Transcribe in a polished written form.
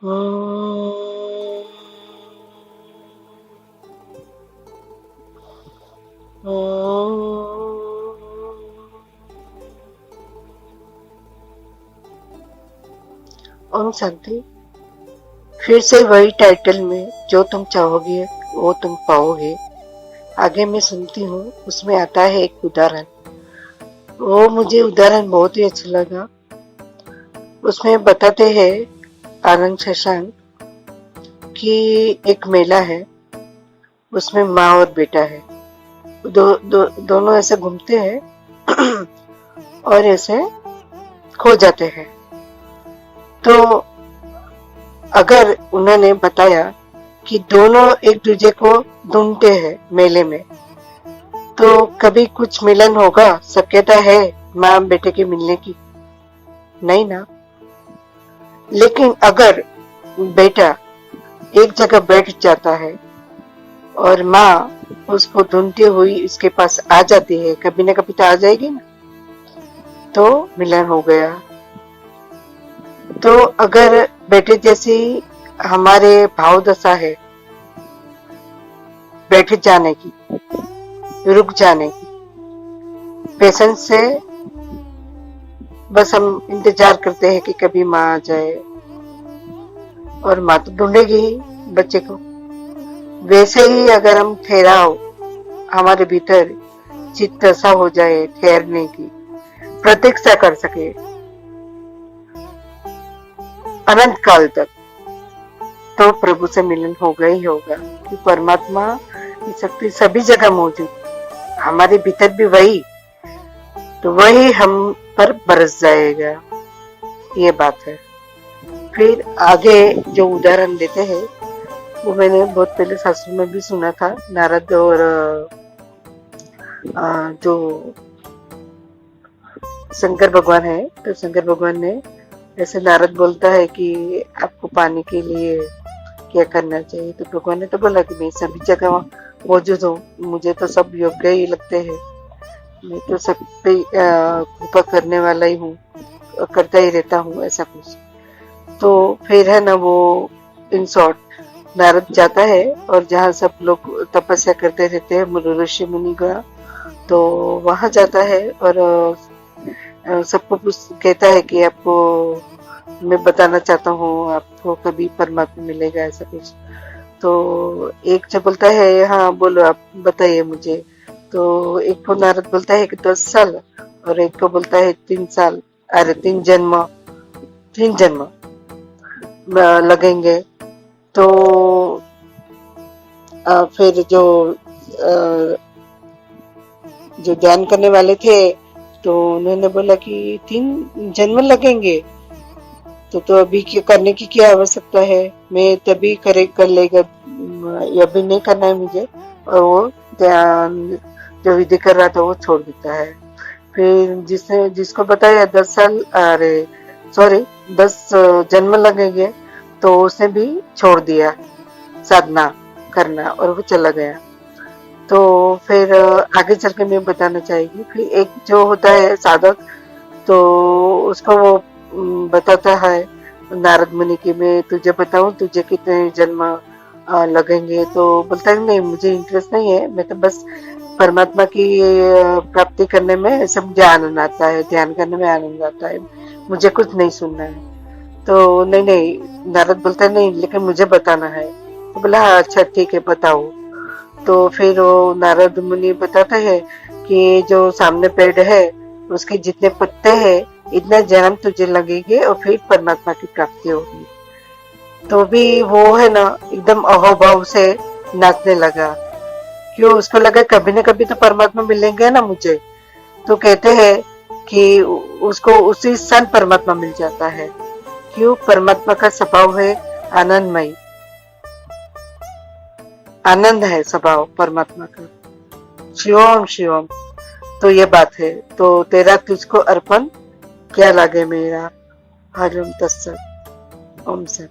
ओम शांति। फिर से वही टाइटल में जो तुम चाहोगे वो तुम पाओगे। आगे मैं सुनती हूँ, उसमें आता है एक उदाहरण। वो मुझे उदाहरण बहुत ही अच्छा लगा। उसमें बताते हैं आनंद शशांक कि एक मेला है, उसमें माँ और बेटा है। दोनों ऐसे घूमते हैं और ऐसे खो जाते हैं। तो अगर उन्होंने बताया कि दोनों एक दूसरे को ढूंढते हैं मेले में, तो कभी कुछ मिलन होगा? शक्यता है माँ बेटे के मिलने की? नहीं ना। लेकिन अगर बेटा एक जगह बैठ जाता है और माँ उसको ढूंढती हुई उसके पास आ जाती है, कभी ना कभी तो आ जाएगी ना, तो मिलन हो गया। तो अगर बेटे जैसी हमारे भाव दशा है बैठ जाने की, रुक जाने की, पेशेंस से बस हम इंतजार करते हैं कि कभी माँ आ जाए, और माँ तो ढूंढेगी ही बच्चे को। वैसे ही अगर हम ठहराव हमारे भीतर चित्त ऐसा हो जाए ठहरने की, प्रतीक्षा कर सके अनंत काल तक, तो प्रभु से मिलन होगा ही होगा। कि परमात्मा की शक्ति सभी जगह मौजूद, हमारे भीतर भी वही, तो वही हम पर बरस जाएगा। ये बात है। फिर आगे जो उदाहरण देते हैं वो मैंने बहुत पहले शास्त्र में भी सुना था। नारद और जो शंकर भगवान है, तो शंकर भगवान ने ऐसे नारद बोलता है कि आपको पाने के लिए क्या करना चाहिए? तो भगवान ने तो बोला कि मैं सभी जगह मौजूद हूँ, मुझे तो सब योग्य ही लगते हैं, मैं तो सब पे कृपा करने वाला ही हूँ, करता ही रहता हूँ, ऐसा कुछ। तो फिर है ना, वो इन शॉर्ट नारद जाता है और जहाँ सब लोग तपस्या करते रहते हैं ऋषि मुनि का, तो वहां जाता है और सबको कहता है कि आपको मैं बताना चाहता हूँ, आपको कभी परमात्मा मिलेगा, ऐसा कुछ। तो एक जो बोलता है हाँ बोलो आप बताइए मुझे। तो एक को नारद बोलता है कि 10 साल, और एक को बोलता है 3 साल, अरे 3 जन्म लगेंगे। तो फिर जो ध्यान करने वाले थे, तो उन्होंने बोला कि 3 जन्म लगेंगे, तो अभी क्या करने की क्या आवश्यकता है, मैं तभी कर लेगा, अभी नहीं करना है मुझे। और वो ध्यान जो विधि कर रहा था वो छोड़ देता है। फिर जिसको बताया 10 साल, अरे सॉरी 10 जन्म लगेंगे, तो उसने भी छोड़ दिया साधना करना और वो चला गया। तो फिर आगे चल के मैं बताना चाहेगी। फिर एक जो होता है साधक, तो उसको वो बताता है नारद मुनि की मैं तुझे बताऊं तुझे कितने जन्म लगेंगे। तो बोलता है नहीं, मुझे इंटरेस्ट नहीं है, मैं तो बस परमात्मा की प्राप्ति करने में ऐसे मुझे आनंद आता है, ध्यान करने में आनंद आता है, मुझे कुछ नहीं सुनना है। तो नहीं नहीं, नारद बोलता है नहीं लेकिन मुझे बताना है। तो बोला हाँ अच्छा ठीक है बताओ। तो फिर वो नारद मुनि बताता है कि जो सामने पेड़ है उसके जितने पत्ते हैं इतना जन्म तुझे लगेंगे और फिर परमात्मा की प्राप्ति होगी। तो भी वो है ना एकदम अहोभाव से नाचने लगा। क्यों? उसको लगा कभी ना कभी तो परमात्मा मिलेंगे ना मुझे। तो कहते हैं कि उसको उसी क्षण परमात्मा मिल जाता है। क्यों? परमात्मा का स्वभाव है आनंदमय, आनंद है स्वभाव परमात्मा का, शिवम शिवम। तो ये बात है। तो तेरा तुझको अर्पण क्या लागे मेरा। हरिओम तत्सत। ओम सत।